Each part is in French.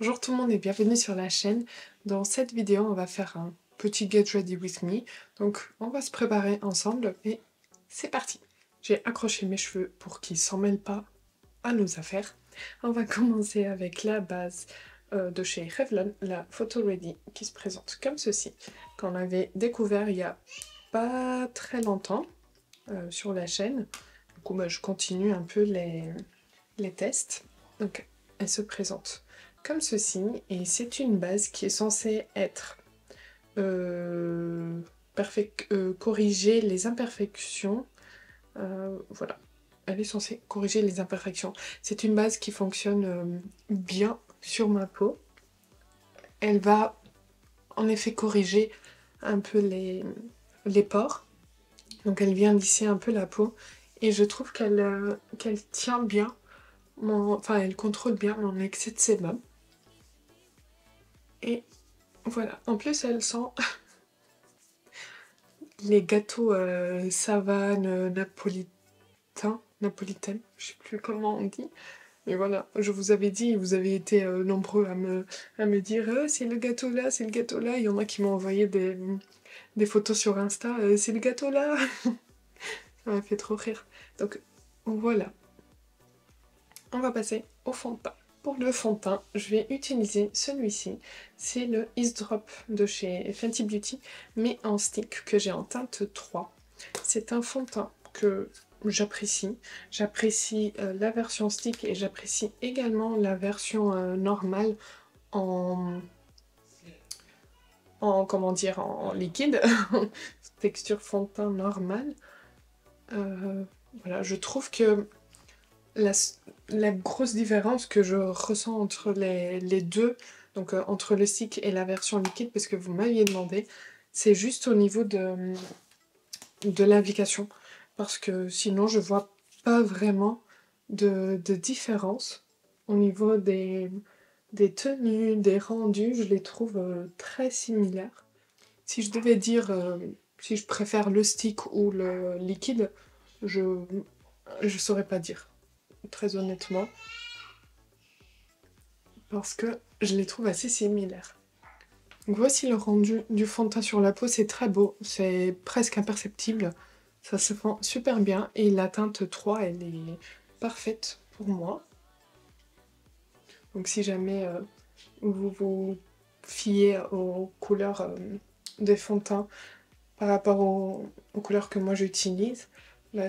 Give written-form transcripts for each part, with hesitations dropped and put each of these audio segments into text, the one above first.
Bonjour tout le monde et bienvenue sur la chaîne. Dans cette vidéo, on va faire un petit Get Ready With Me. Donc on va se préparer ensemble et c'est parti. J'ai accroché mes cheveux pour qu'ils s'en mêlent pas à nos affaires. On va commencer avec la base de chez Revlon, la Photo Ready, qui se présente comme ceci. Qu'on avait découvert il y a pas très longtemps sur la chaîne. Du coup, je continue un peu les tests. Donc, elle se présente comme ceci, et c'est une base qui est censée être corriger les imperfections. Voilà, elle est censée corriger les imperfections. C'est une base qui fonctionne bien sur ma peau. Elle va en effet corriger un peu les pores. Donc elle vient lisser un peu la peau. Et je trouve qu'elle tient bien, enfin elle contrôle bien mon excès de sébum. Et voilà, en plus elle sent les gâteaux savane, napolitaine, je sais plus comment on dit. Mais voilà, je vous avais dit, vous avez été nombreux à me dire c'est le gâteau là, c'est le gâteau là. Il y en a qui m'ont envoyé des photos sur Insta, c'est le gâteau là. Ça m'a fait trop rire. Donc voilà, on va passer au fond de teint. Pour le fond de teint, je vais utiliser celui-ci. C'est le Ease Drop de chez Fenty Beauty, mais en stick, que j'ai en teinte 3. C'est un fond de teint que j'apprécie. J'apprécie la version stick et j'apprécie également la version normale en comment dire, en liquide. Texture fond de teint normale. Voilà, je trouve que la grosse différence que je ressens entre les deux, donc entre le stick et la version liquide, parce que vous m'aviez demandé, c'est juste au niveau de l'application. Parce que sinon, je vois pas vraiment de différence au niveau des tenues, des rendus. Je les trouve très similaires. Si je devais dire si je préfère le stick ou le liquide, je saurais pas dire, très honnêtement, parce que je les trouve assez similaires. Donc voici le rendu du fond de teint sur la peau, c'est très beau, c'est presque imperceptible, ça se fond super bien, et la teinte 3, elle est parfaite pour moi. Donc si jamais vous vous fiez aux couleurs des fonds de teint par rapport aux couleurs que moi j'utilise,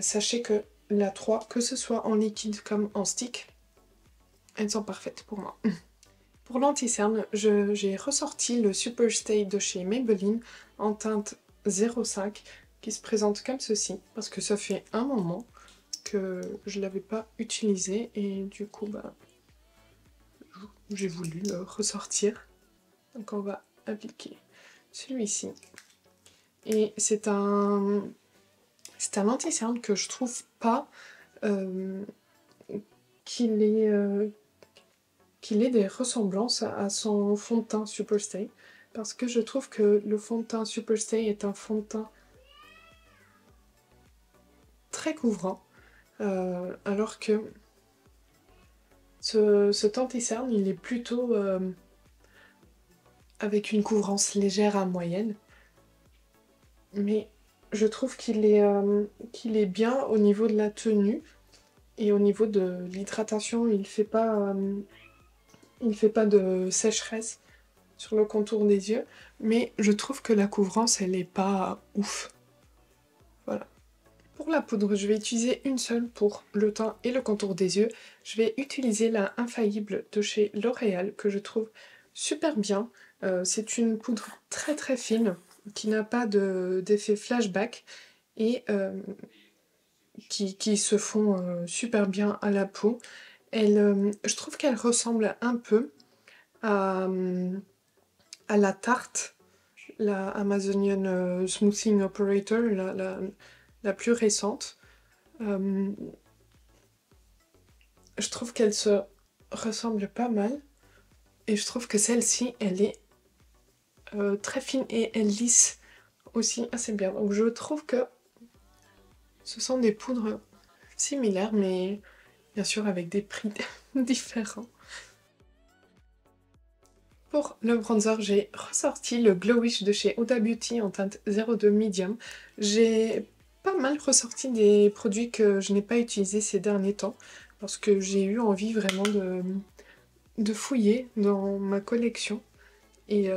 sachez que la 3, que ce soit en liquide comme en stick, elles sont parfaites pour moi. Pour l'anti-cerne, j'ai ressorti le Superstay de chez Maybelline en teinte 05 qui se présente comme ceci, parce que ça fait un moment que je ne l'avais pas utilisé et du coup j'ai voulu le ressortir. Donc on va appliquer celui-ci. Et c'est un anti-cerne que je trouve pas qu'il ait des ressemblances à son fond de teint Superstay, parce que je trouve que le fond de teint Superstay est un fond de teint très couvrant, alors que cet anti-cerne, il est plutôt avec une couvrance légère à moyenne, mais je trouve qu'il est bien au niveau de la tenue, et au niveau de l'hydratation, il fait pas de sécheresse sur le contour des yeux, mais je trouve que la couvrance, elle est pas ouf. Voilà. Pour la poudre, je vais utiliser une seule pour le teint et le contour des yeux. Je vais utiliser la Infaillible de chez L'Oréal, que je trouve super bien. C'est une poudre très très fine, qui n'a pas d'effet flashback, et qui se fond super bien à la peau. Je trouve qu'elle ressemble un peu à la Tarte, la Amazonian Smoothing Operator, la plus récente. Je trouve qu'elle se ressemble pas mal, et je trouve que celle-ci, elle est très fine et elle lisse aussi assez bien. Donc je trouve que ce sont des poudres similaires, mais bien sûr avec des prix différents. Pour le bronzer, j'ai ressorti le Glowish de chez Huda Beauty en teinte 02 Medium. J'ai pas mal ressorti des produits que je n'ai pas utilisés ces derniers temps parce que j'ai eu envie vraiment de fouiller dans ma collection. Et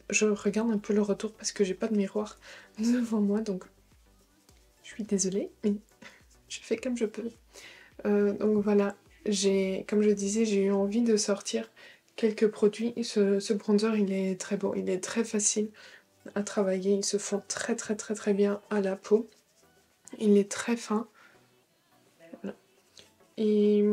je regarde un peu le retour parce que j'ai pas de miroir devant moi, donc je suis désolée, mais je fais comme je peux. Donc voilà, comme je disais, j'ai eu envie de sortir quelques produits. Ce bronzer, il est très beau, il est très facile à travailler, il se fond très bien à la peau. Il est très fin. Voilà. Et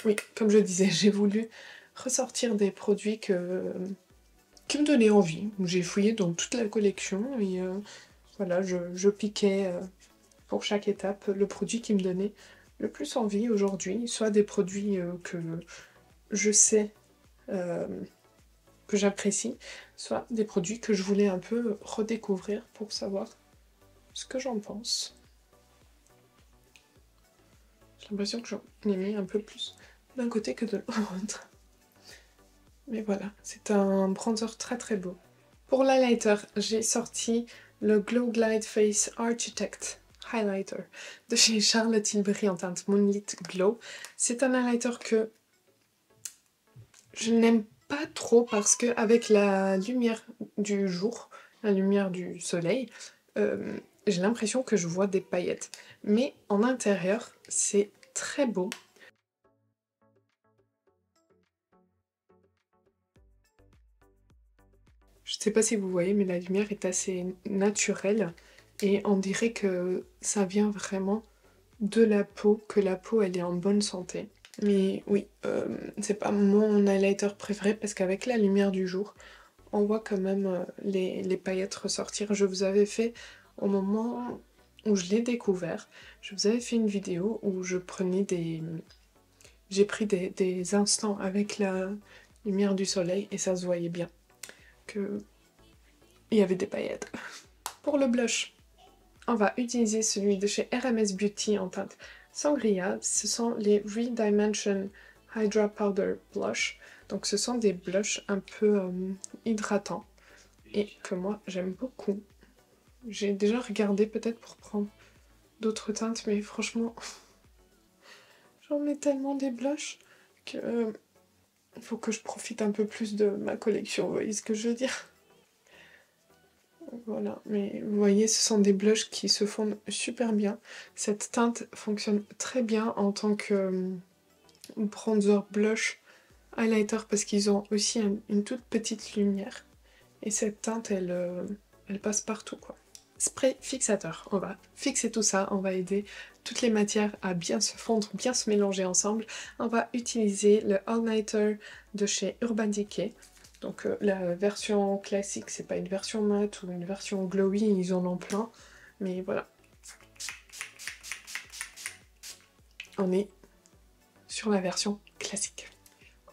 oui, comme je disais, j'ai voulu ressortir des produits qui me donnaient envie. J'ai fouillé dans toute la collection et voilà, je piquais pour chaque étape le produit qui me donnait le plus envie aujourd'hui, soit des produits que je sais que j'apprécie, soit des produits que je voulais un peu redécouvrir pour savoir ce que j'en pense. J'ai l'impression que j'en ai mis un peu plus d'un côté que de l'autre. Mais voilà, c'est un bronzer très beau. Pour l'highlighter, j'ai sorti le Glow Glide Face Architect Highlighter de chez Charlotte Tilbury en teinte Moonlit Glow. C'est un highlighter que je n'aime pas trop parce que avec la lumière du jour, la lumière du soleil, j'ai l'impression que je vois des paillettes. Mais en intérieur, c'est très beau. Je sais pas si vous voyez, mais la lumière est assez naturelle et on dirait que ça vient vraiment de la peau, que la peau elle est en bonne santé. Mais oui, c'est pas mon highlighter préféré parce qu'avec la lumière du jour, on voit quand même les paillettes ressortir. Je vous avais fait, au moment où je l'ai découvert, je vous avais fait une vidéo où je prenais j'ai pris des instants avec la lumière du soleil et ça se voyait bien que il y avait des paillettes. Pour le blush, on va utiliser celui de chez RMS Beauty en teinte Sangria. Ce sont les Redimension Hydra Powder Blush. Donc ce sont des blushs un peu hydratants et que moi j'aime beaucoup. J'ai déjà regardé peut-être pour prendre d'autres teintes, mais franchement, j'en ai tellement des blushs que il faut que je profite un peu plus de ma collection, vous voyez ce que je veux dire? Voilà, mais vous voyez, ce sont des blushs qui se fondent super bien. Cette teinte fonctionne très bien en tant que bronzer blush highlighter parce qu'ils ont aussi une toute petite lumière. Et cette teinte, elle passe partout, quoi. Spray fixateur, on va fixer tout ça, on va aider toutes les matières à bien se fondre, bien se mélanger ensemble. On va utiliser le All Nighter de chez Urban Decay. Donc la version classique, c'est pas une version mat ou une version glowy, ils en ont plein. Mais voilà. On est sur la version classique.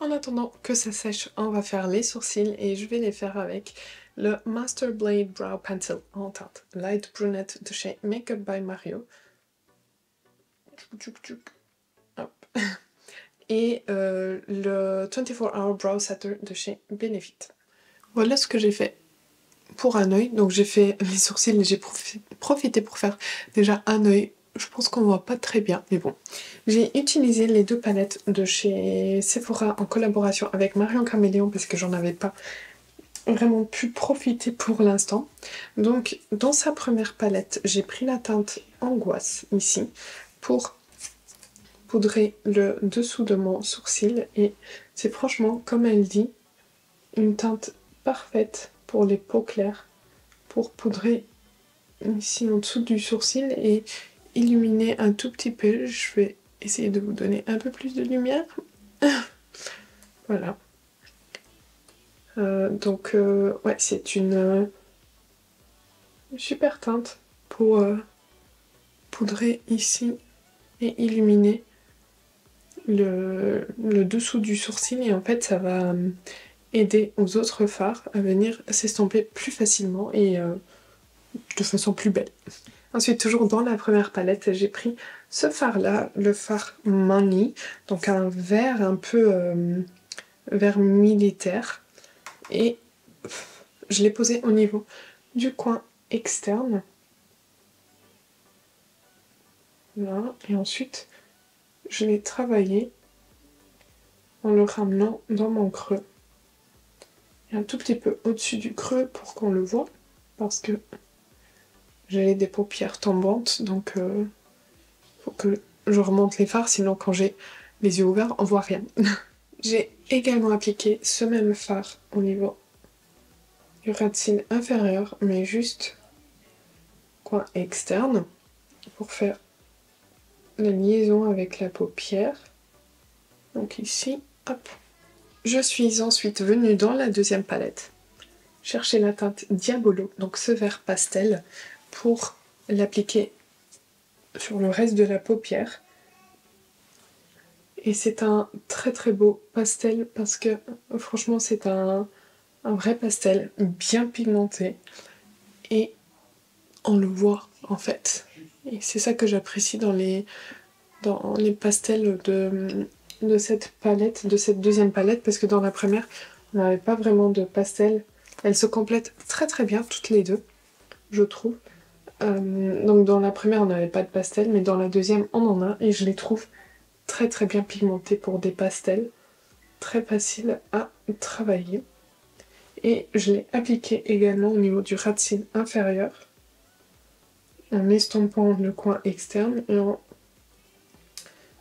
En attendant que ça sèche, on va faire les sourcils et je vais les faire avec le Master Blade Brow Pencil en teinte Light Brunette de chez Makeup by Mario. Hop. Et le 24 Hour Brow Setter de chez Benefit. Voilà ce que j'ai fait pour un œil. Donc j'ai fait les sourcils et j'ai profité pour faire déjà un œil. Je pense qu'on voit pas très bien, mais bon. J'ai utilisé les deux palettes de chez Sephora en collaboration avec Marion Caméléon parce que j'en avais pas vraiment pu profiter pour l'instant. Donc dans sa première palette, j'ai pris la teinte Angoisse ici pour poudrer le dessous de mon sourcil et c'est franchement, comme elle dit, une teinte parfaite pour les peaux claires, pour poudrer ici en dessous du sourcil et illuminer un tout petit peu. Je vais essayer de vous donner un peu plus de lumière. Voilà. Donc ouais, c'est une super teinte pour poudrer ici et illuminer le dessous du sourcil et en fait ça va aider aux autres fards à venir s'estomper plus facilement et de façon plus belle. Ensuite, toujours dans la première palette, j'ai pris ce fard là, le fard Money, donc un vert un peu vert militaire. Et je l'ai posé au niveau du coin externe. Là. Et ensuite, je l'ai travaillé en le ramenant dans mon creux. Et un tout petit peu au-dessus du creux pour qu'on le voit. Parce que j'ai des paupières tombantes, donc faut que je remonte les fards, sinon quand j'ai les yeux ouverts, on voit rien. J'ai également appliqué ce même fard au niveau du ras de cils inférieur, mais juste coin externe, pour faire la liaison avec la paupière. Donc ici, hop. Je suis ensuite venue dans la deuxième palette, chercher la teinte Diabolo, donc ce vert pastel, pour l'appliquer sur le reste de la paupière. Et c'est un très très beau pastel parce que franchement c'est un vrai pastel bien pigmenté et on le voit en fait. Et c'est ça que j'apprécie dans les pastels de cette palette, de cette deuxième palette, parce que dans la première on n'avait pas vraiment de pastel. Elles se complètent très très bien toutes les deux, je trouve. Donc dans la première on n'avait pas de pastel, mais dans la deuxième on en a et je les trouve très très bien pigmentés pour des pastels, très facile à travailler. Et je l'ai appliqué également au niveau du ras de cils inférieur, en estompant le coin externe et en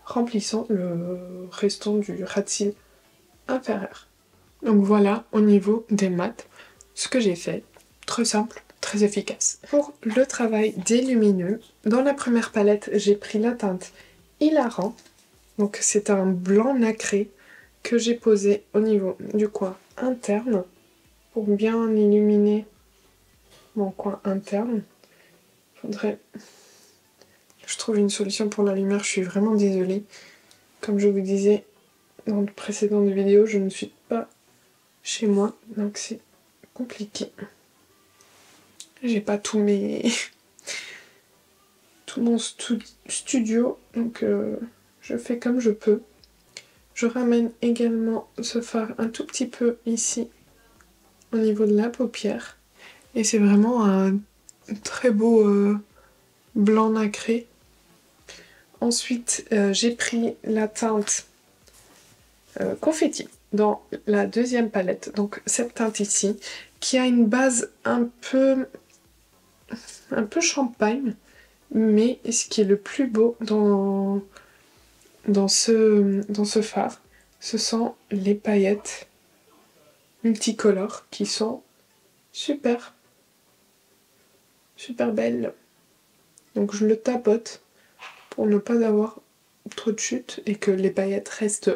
remplissant le restant du ras de cils inférieur. Donc voilà au niveau des mats ce que j'ai fait, très simple, très efficace. Pour le travail des lumineux, dans la première palette j'ai pris la teinte Hilarant. Donc c'est un blanc nacré que j'ai posé au niveau du coin interne pour bien illuminer mon coin interne. Faudrait que je trouve une solution pour la lumière, je suis vraiment désolée. Comme je vous disais dans de précédentes vidéos, je ne suis pas chez moi, donc c'est compliqué. J'ai pas tout mon studio, donc je fais comme je peux. Je ramène également ce fard un tout petit peu ici, au niveau de la paupière. Et c'est vraiment un très beau blanc nacré. Ensuite, j'ai pris la teinte Confetti dans la deuxième palette. Donc cette teinte ici, qui a une base un peu champagne. Mais ce qui est le plus beau dans ce fard, ce sont les paillettes multicolores qui sont super belles. Donc je le tapote pour ne pas avoir trop de chute et que les paillettes restent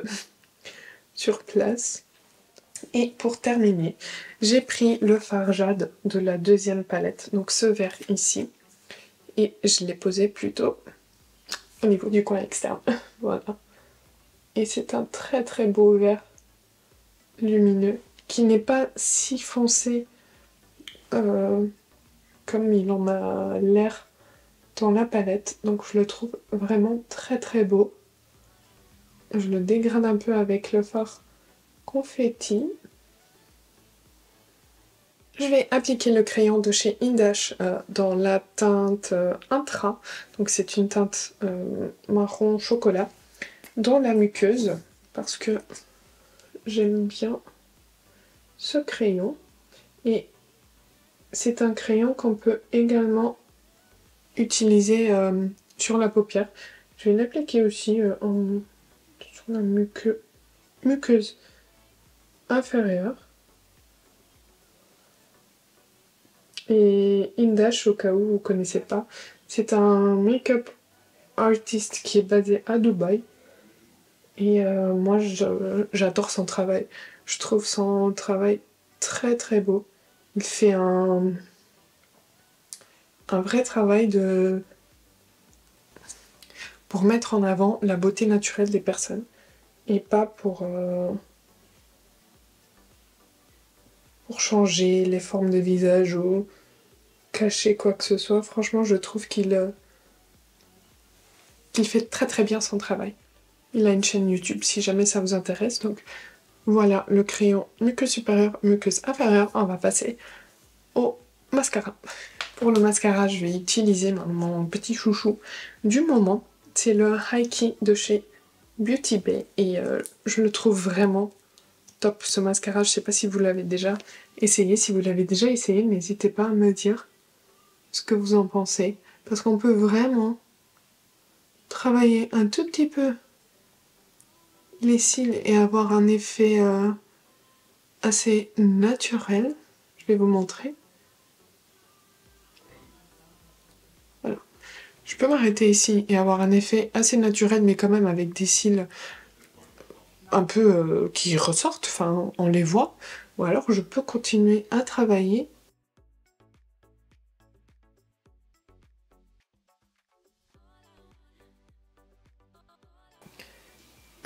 sur place. Et pour terminer, j'ai pris le fard jade de la deuxième palette, donc ce vert ici, et je l'ai posé plutôt au niveau du coin externe. Voilà. Et c'est un très très beau vert lumineux qui n'est pas si foncé comme il en a l'air dans la palette. Donc je le trouve vraiment très très beau. Je le dégrade un peu avec le fard Confetti. Je vais appliquer le crayon de chez Indash dans la teinte Intra. Donc c'est une teinte marron chocolat dans la muqueuse parce que j'aime bien ce crayon. Et c'est un crayon qu'on peut également utiliser sur la paupière. Je vais l'appliquer aussi sur la muqueuse inférieure. Et Indash, au cas où vous ne connaissez pas, c'est un make-up artiste qui est basé à Dubaï. Et moi, j'adore son travail. Je trouve son travail très très beau. Il fait un vrai travail pour mettre en avant la beauté naturelle des personnes. Et pas pour changer les formes de visage ou cacher quoi que ce soit. Franchement, je trouve qu'il fait très très bien son travail. Il a une chaîne YouTube si jamais ça vous intéresse, donc Voilà, le crayon muqueuse supérieure, muqueuse inférieure. On va passer au mascara. Pour le mascara, je vais utiliser mon petit chouchou du moment. C'est le High Key de chez Beauty Bay. Et je le trouve vraiment top, ce mascara. Je sais pas si vous l'avez déjà essayé. Si vous l'avez déjà essayé, n'hésitez pas à me dire ce que vous en pensez. Parce qu'on peut vraiment travailler un tout petit peu les cils et avoir un effet assez naturel. Je vais vous montrer. Voilà. Je peux m'arrêter ici et avoir un effet assez naturel, mais quand même avec des cils un peu qui ressortent, enfin on les voit. Ou alors je peux continuer à travailler.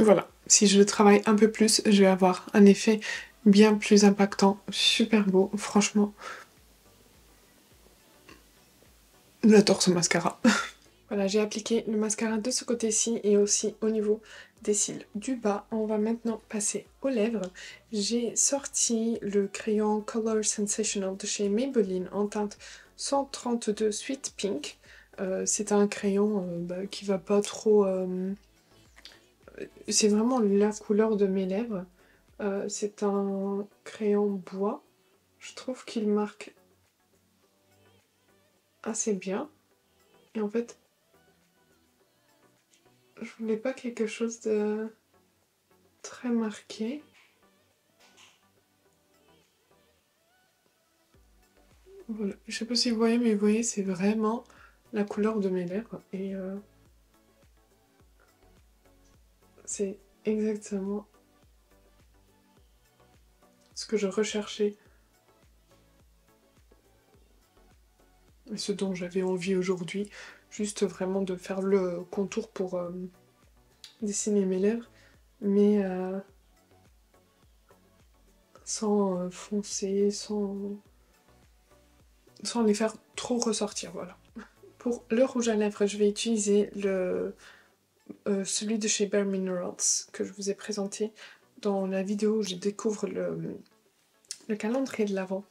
Voilà, si je travaille un peu plus, je vais avoir un effet bien plus impactant, super beau, franchement. J'adore ce mascara. Voilà, j'ai appliqué le mascara de ce côté-ci et aussi au niveau des cils du bas. On va maintenant passer aux lèvres. J'ai sorti le crayon Color Sensational de chez Maybelline en teinte 132 Sweet Pink. C'est un crayon qui va pas trop... c'est vraiment la couleur de mes lèvres. C'est un crayon bois. Je trouve qu'il marque assez bien. Et en fait, je voulais pas quelque chose de très marqué. Voilà. Je sais pas si vous voyez, mais vous voyez, c'est vraiment la couleur de mes lèvres. Et c'est exactement ce que je recherchais. Et ce dont j'avais envie aujourd'hui. Juste vraiment de faire le contour pour dessiner mes lèvres. Mais sans foncer, sans les faire trop ressortir, voilà. Pour le rouge à lèvres, je vais utiliser celui de chez Bare Minerals que je vous ai présenté dans la vidéo où je découvre le calendrier de l'Avent.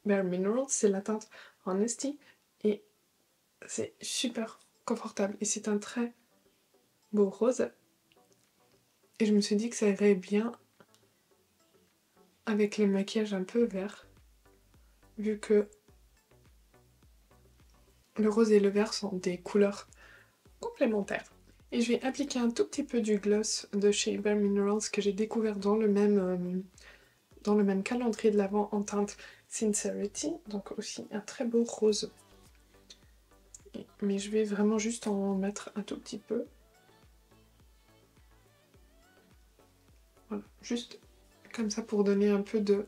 Bare Minerals, c'est la teinte Honesty et c'est super confortable et c'est un très beau rose. Et je me suis dit que ça irait bien avec les maquillages un peu verts, vu que le rose et le vert sont des couleurs complémentaires. Et je vais appliquer un tout petit peu du gloss de chez Bare Minerals que j'ai découvert dans le même calendrier de l'Avent en teinte Sincerity, donc aussi un très beau rose. Mais je vais vraiment juste en mettre un tout petit peu. Voilà, juste comme ça pour donner un peu de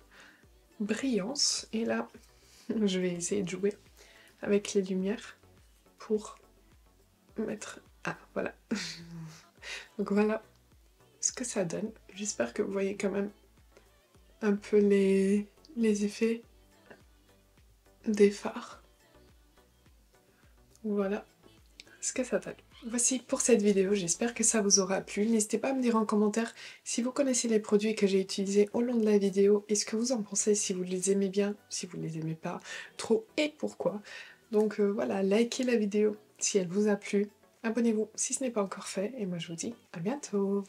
brillance. Et là, je vais essayer de jouer avec les lumières pour mettre... Ah, voilà. Donc voilà ce que ça donne. J'espère que vous voyez quand même un peu les effets des fards. Voilà ce que ça donne. Voici pour cette vidéo, j'espère que ça vous aura plu. N'hésitez pas à me dire en commentaire si vous connaissez les produits que j'ai utilisés au long de la vidéo et ce que vous en pensez, si vous les aimez bien, si vous ne les aimez pas trop et pourquoi. Donc voilà, likez la vidéo si elle vous a plu, abonnez-vous si ce n'est pas encore fait et moi je vous dis à bientôt.